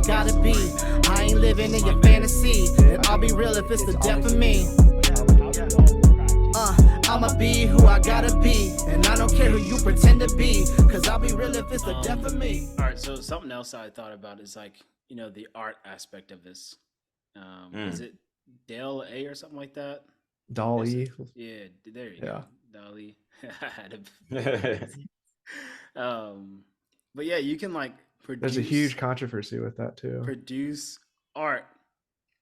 gotta be. I ain't living in your fantasy, and I'll be real if it's the death of me. I'ma be who I gotta be, and I don't care who you pretend to be, cause I'll be real if it's the death of me. All right, so something else I thought about is like, you know, the art aspect of this. Is it DALL or something like that? DALL. Yeah, there you go. DALL. But yeah, you can like produce. There's a huge controversy with that too. Produce art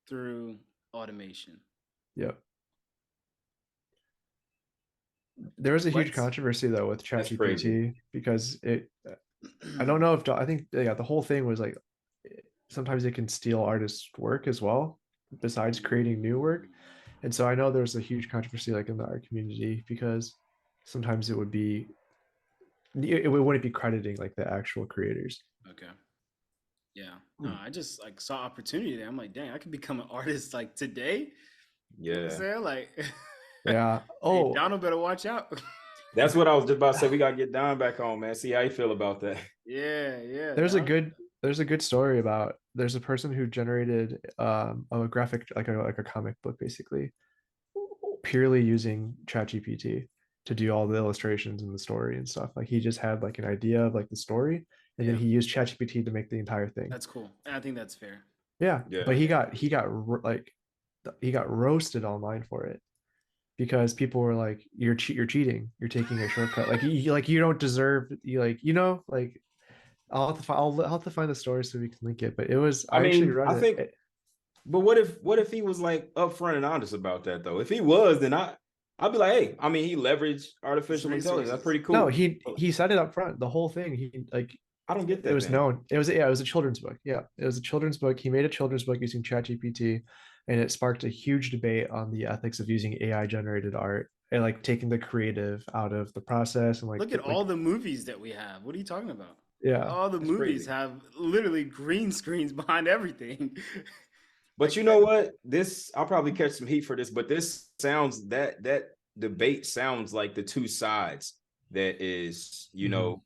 through automation. Yep. There was a huge controversy though with ChatGPT because I don't know if I think the whole thing was like sometimes it can steal artists' work as well, besides creating new work. And so I know there's a huge controversy like in the art community because sometimes it wouldn't be crediting like the actual creators. Okay. Yeah. No, I just like saw opportunity there. I'm like, dang, I could become an artist like today. Yeah. You know what I'm saying? Like, yeah. Oh, hey, Donald better watch out. That's what I was just about to say. We gotta get Don back home, man. See how you feel about that. Yeah. There's a good story about there's a person who generated a graphic like a comic book basically purely using ChatGPT to do all the illustrations and the story and stuff. Like he just had like an idea of like the story and then he used ChatGPT to make the entire thing. That's cool. And I think that's fair. Yeah. But he got roasted online for it because people were like, you're cheating, you're taking a shortcut, like you don't deserve, I'll have to find the story so we can link it. But it was I actually read it. But what if he was like upfront and honest about that though? If he was, then I'd be like, hey, I mean, he leveraged artificial intelligence. That's pretty cool. No, he said it up front. The whole thing. He like I don't get that. It was known. It was a children's book. Yeah, it was a children's book. He made a children's book using ChatGPT, and it sparked a huge debate on the ethics of using AI generated art and like taking the creative out of the process. And like look at all the movies that we have. What are you talking about? Yeah, all the movies have literally green screens behind everything. But you know what? I'll probably catch some heat for this, but this sounds that debate sounds like the two sides that is,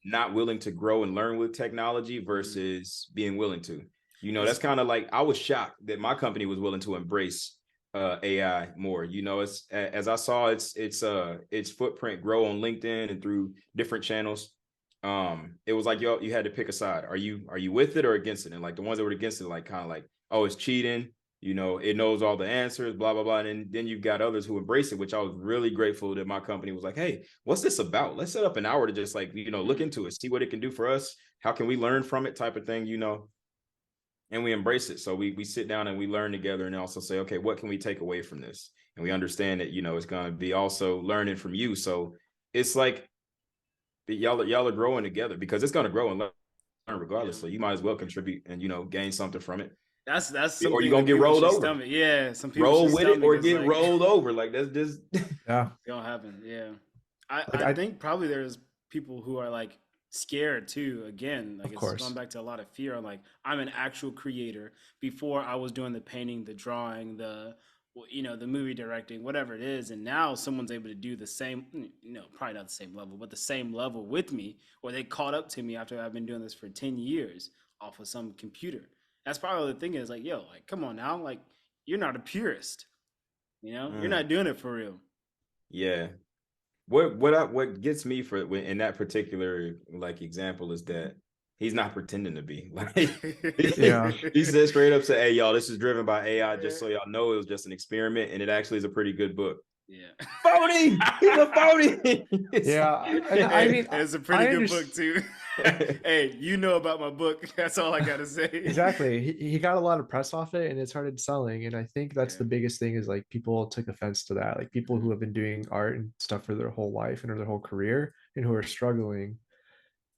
not willing to grow and learn with technology versus being willing to. That's kind of like I was shocked that my company was willing to embrace AI more. It's as I saw its footprint grow on LinkedIn and through different channels. It was like you had to pick a side. Are you with it or against it? And like the ones that were against it, like kind of like, oh, it's cheating. It knows all the answers, blah, blah, blah. And then you've got others who embrace it, which I was really grateful that my company was like, hey, what's this about? Let's set up an hour to just like, look into it, see what it can do for us. How can we learn from it type of thing, and we embrace it. So we sit down and we learn together and also say, okay, what can we take away from this? And we understand that, it's going to be also learning from you. So it's like y'all are growing together because it's going to grow and learn regardless. So you might as well contribute and, gain something from it. That's or you're gonna get rolled over. Yeah, some people roll with it or get rolled over. Like that's just yeah, gonna happen. Yeah, I think probably there's people who are like scared too. Again, like it's going back to a lot of fear. I'm like, I'm an actual creator. Before I was doing the painting, the drawing, the movie directing, whatever it is, and now someone's able to do the same. Probably not the same level, but the same level with me, or they caught up to me after I've been doing this for 10 years off of some computer. That's probably the thing is like, yo, like, come on now. Like, you're not a purist, you're not doing it for real. Yeah. What gets me in that particular like example is that he's not pretending to be like, yeah. He said straight up, say, hey, y'all, this is driven by AI. Just so y'all know, it was just an experiment. And it actually is a pretty good book. Yeah. Phony. He's a phony. Yeah. I mean, it's a pretty good book too. Hey, about my book. That's all I gotta say. Exactly. He got a lot of press off it and it started selling. And I think that's the biggest thing is like people took offense to that. Like people who have been doing art and stuff for their whole life and their whole career and who are struggling,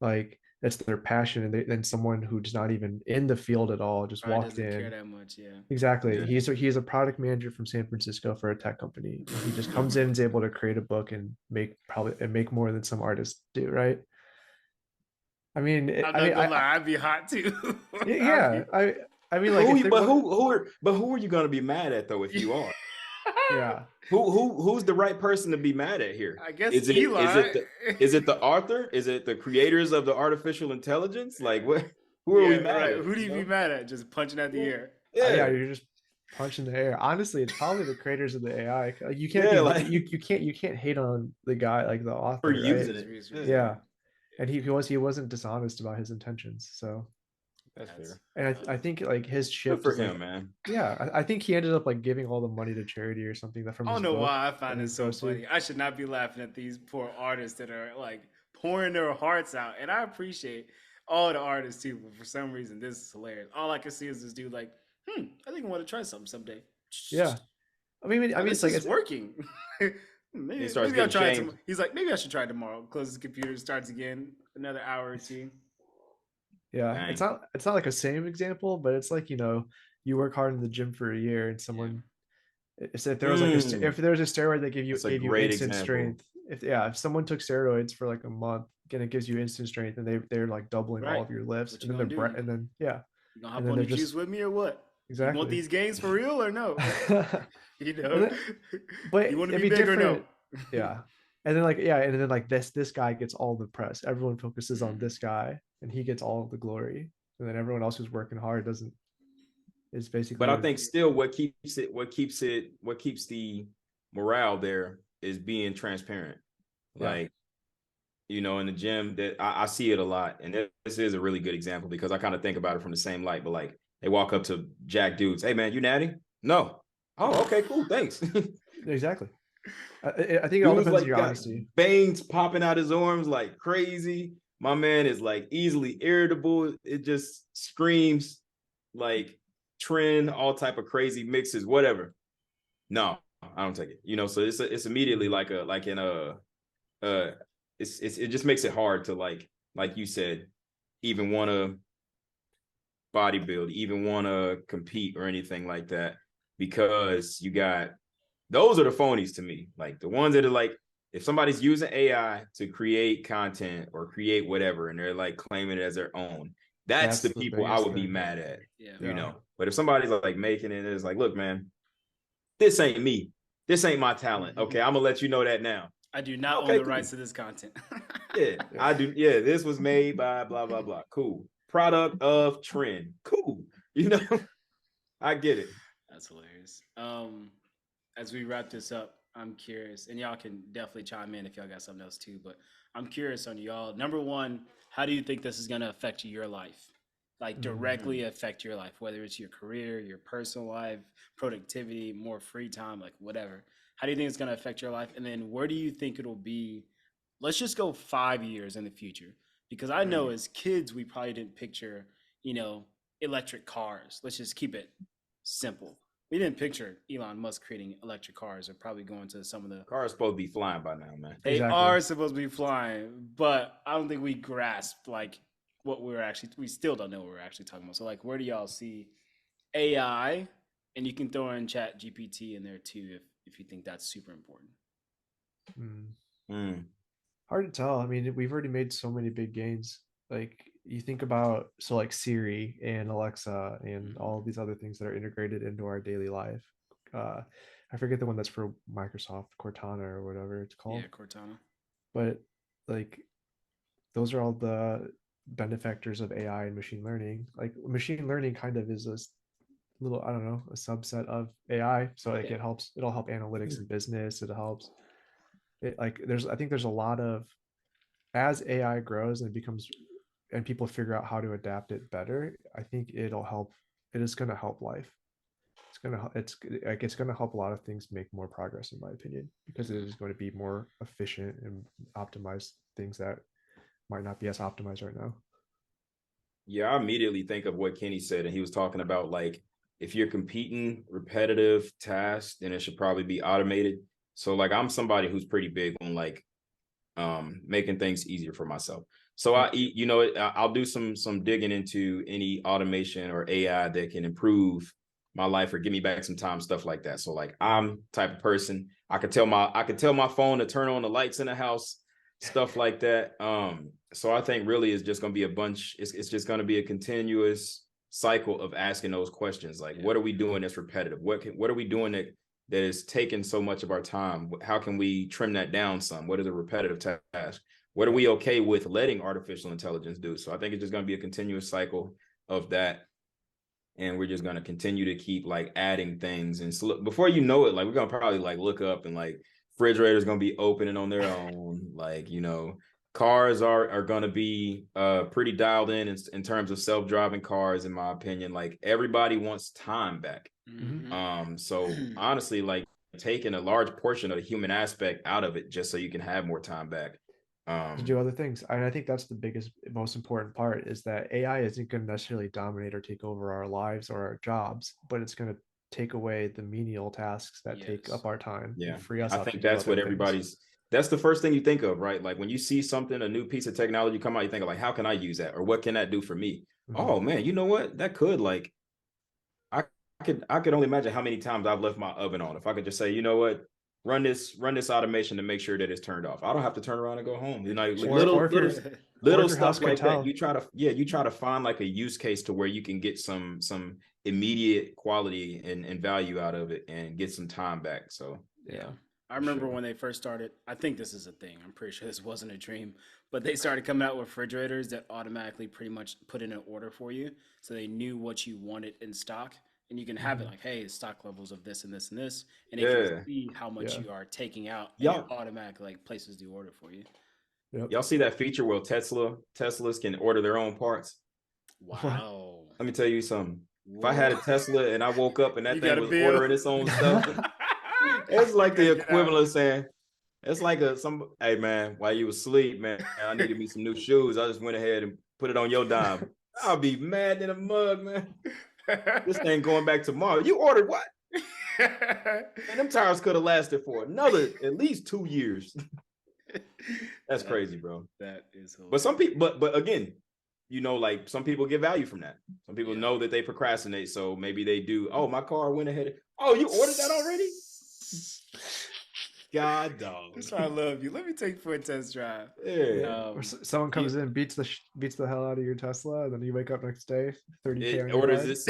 like that's their passion. And then someone who's not even in the field at all just walked in. Care that much, yeah. Exactly. Yeah. He's a product manager from San Francisco for a tech company. And he just comes in and is able to create a book and make more than some artists do, right? I mean, I'd be hot too. Yeah, I mean, like, who are you gonna be mad at though if you are? Yeah. Who's the right person to be mad at here? I guess Eli. Is it the author? Is it the creators of the artificial intelligence? Like what? Who are we mad at? Who do you be mad at? Just punching at the air. Yeah, you're just punching the air. Honestly, it's probably the creators of the AI. Like, you can't you can't hate on the guy, like the author, for right? using it. Yeah. And he wasn't dishonest about his intentions. So that's fair. And I think like his shift for him, man. Yeah, I think he ended up like giving all the money to charity or something. That from I don't know why I find it so funny. I should not be laughing at these poor artists that are like pouring their hearts out, and I appreciate all the artists too. But for some reason, this is hilarious. All I can see is this dude like, I think I want to try something someday. Yeah, I mean, it's like it's working. maybe I'll try it. He's like, maybe I should try it tomorrow. Close his computer, starts again, another hour or two. Yeah, dang. It's not like a same example, but it's like, you know, you work hard in the gym for a year and someone if there was like if there was a steroid that gave you instant strength, if someone took steroids for like a month and it gives you instant strength and they're like doubling all of your lifts and then you gonna hop on the juice with me or what? Exactly. You want these gains for real or no? You know, but you want to be big or no? Yeah. And then like this guy gets all the press. Everyone focuses on this guy and he gets all the glory. And then everyone else who's working hard is basically. But I think still what keeps the morale there is being transparent. Like, you know, in the gym that I see it a lot. And this is a really good example because I kind of think about it from the same light, but like they walk up to jack dudes. Hey man, you natty? No. Oh, okay, cool. Thanks. Exactly. I think it all depends on your honesty. Veins popping out his arms like crazy. My man is like easily irritable. It just screams like trend, all type of crazy mixes, whatever. No, I don't take it. You know, so it's immediately it just makes it hard to like you said, even want to bodybuild, even want to compete or anything like that, because you got. Those are the phonies to me. Like the ones that are like, if somebody's using AI to create content or create whatever, and they're like claiming it as their own, that's the people I would be mad at, you know? But if somebody's like making it, it's like, look, man, this ain't me. This ain't my talent. Okay, I'm gonna let you know that now. I do not own the rights to this content. I do. Yeah, this was made by blah, blah, blah. Cool. Product of trend. Cool. You know, I get it. That's hilarious. As we wrap this up, I'm curious, and y'all can definitely chime in if y'all got something else too, but I'm curious on y'all. Number one, how do you think this is going to affect your life? Like directly affect your life, whether it's your career, your personal life, productivity, more free time, like whatever. How do you think it's going to affect your life? And then where do you think it'll be? Let's just go 5 years in the future, because I know as kids, we probably didn't picture, you know, electric cars. Let's just keep it simple. We didn't picture Elon Musk creating electric cars or probably going to some of the cars supposed to be flying by now, man. They are supposed to be flying, but I don't think we grasped like what we still don't know what we're actually talking about. So like, where do y'all see AI? And you can throw in Chat GPT in there too, if you think that's super important. Hard to tell. I mean, we've already made so many big gains. Like you think about, so like Siri and Alexa and all these other things that are integrated into our daily life. I forget the one that's for Microsoft, Cortana or whatever it's called. Yeah, Cortana. But like those are all the benefactors of AI and machine learning. Like machine learning kind of is a little, I don't know, a subset of AI. So like it'll help analytics in business. It helps it like I think there's a lot of, as AI grows and becomes, and people figure out how to adapt it better, I think it'll help. It is going to help life. It's going to help a lot of things make more progress, in my opinion, because it is going to be more efficient and optimize things that might not be as optimized right now. Yeah, I immediately think of what Kenny said, and he was talking about like, if you're competing repetitive tasks, then it should probably be automated. So like, I'm somebody who's pretty big on like making things easier for myself. So I'll do some digging into any automation or AI that can improve my life or give me back some time, stuff like that. So like, I'm type of person, I could tell my phone to turn on the lights in the house, stuff like that. So I think really it's just going to be it's just going to be a continuous cycle of asking those questions. Like, what are we doing that's repetitive? What are we doing that is taking so much of our time? How can we trim that down some? What is a repetitive task? what are we okay with letting artificial intelligence do? So I think it's just going to be a continuous cycle of that. And we're just going to continue to keep like adding things. And so before you know it, like we're going to probably like look up and like refrigerators going to be opening on their own. Like, you know, cars are going to be pretty dialed in terms of self-driving cars, in my opinion. Like everybody wants time back. Mm-hmm. So honestly, like taking a large portion of the human aspect out of it just so you can have more time back. To do other things. And I think that's the biggest, most important part, is that AI isn't going to necessarily dominate or take over our lives or our jobs, but it's going to take away the menial tasks that take up our time. Yeah. Free us I think that's what everybody's, that's the first thing you think of, right? Like when you see something, a new piece of technology come out, you think of like, how can I use that? Or what can that do for me? Mm-hmm. Oh man, you know what? That could like, I could only imagine how many times I've left my oven on. If I could just say, you know what? Run this automation to make sure that it's turned off. I don't have to turn around and go home. You know, little stuff like that. You try to find like a use case to where you can get some immediate quality and value out of it and get some time back. So yeah. I remember when they first started, I think this is a thing. I'm pretty sure this wasn't a dream, but they started coming out with refrigerators that automatically pretty much put in an order for you. So they knew what you wanted in stock. And you can have it like, hey, stock levels of this and this and this, and it can see how much you are taking out, and it automatically like places the order for you. Y'all see that feature where Teslas can order their own parts? Wow. Let me tell you something. If I had a Tesla and I woke up and that thing was ordering its own stuff, it's like the equivalent of saying, it's like hey man, while you was asleep, man, I needed me some new shoes. I just went ahead and put it on your dime. I'll be mad in a mug, man. This thing going back tomorrow. You ordered what? And them tires could have lasted for another at least 2 years. That's crazy, bro. That is hilarious. But some people, but again, you know, like some people get value from that. Some people know that they procrastinate, so maybe they do. Oh, my car went ahead. Oh, you ordered that already? God, dog. That's why I love you. Let me take you for a test drive. Yeah. Or someone comes in, beats the hell out of your Tesla, and then you wake up next day, 30K. Orders this.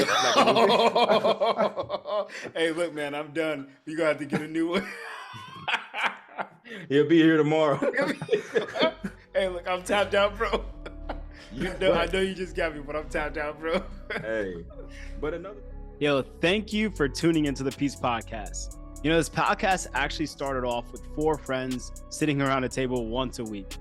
Hey, look, man, I'm done. You gonna have to get a new one. He'll be here tomorrow. Hey, look, I'm tapped out, bro. I know you just got me, but I'm tapped out, bro. Hey, but Yo, thank you for tuning into the P.E.A.C.E podcast. You know, this podcast actually started off with 4 friends sitting around a table once a week.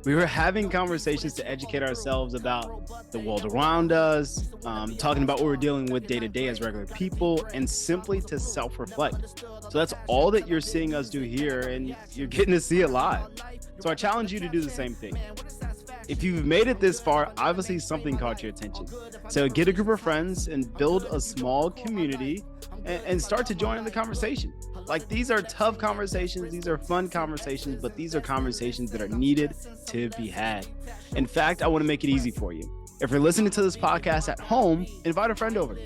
We were having conversations to educate ourselves about the world around us, talking about what we're dealing with day to day as regular people, and simply to self-reflect. So that's all that you're seeing us do here, and you're getting to see it live. So I challenge you to do the same thing. If you've made it this far, obviously something caught your attention. So get a group of friends and build a small community and start to join in the conversation. Like, these are tough conversations, these are fun conversations, but these are conversations that are needed to be had. In fact, I want to make it easy for you. If you're listening to this podcast at home, invite a friend over.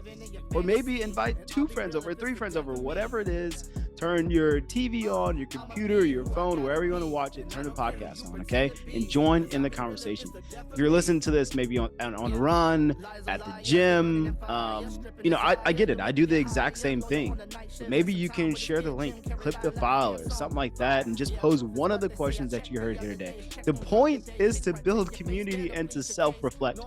Or maybe invite 2 friends over, 3 friends over, whatever it is. Turn your TV on, your computer, your phone, wherever you want to watch it, turn the podcast on, okay? And join in the conversation. If you're listening to this maybe on a run, at the gym, you know, I get it. I do the exact same thing. But maybe you can share the link, clip the file or something like that, and just pose one of the questions that you heard here today. The point is to build community and to self-reflect.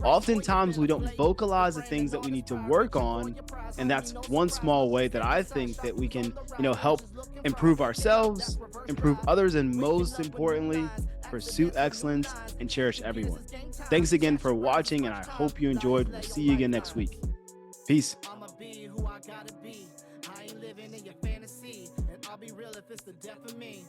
Oftentimes, we don't vocalize the things that we need to work on, and that's one small way that I think that we can, you know, help improve ourselves, improve others, and most importantly, pursue excellence and cherish everyone. Thanks again for watching, and I hope you enjoyed. We'll see you again next week. Peace. I'ma be who I gotta be. I ain't living in your fantasy, and I'll be real if it's the death of me.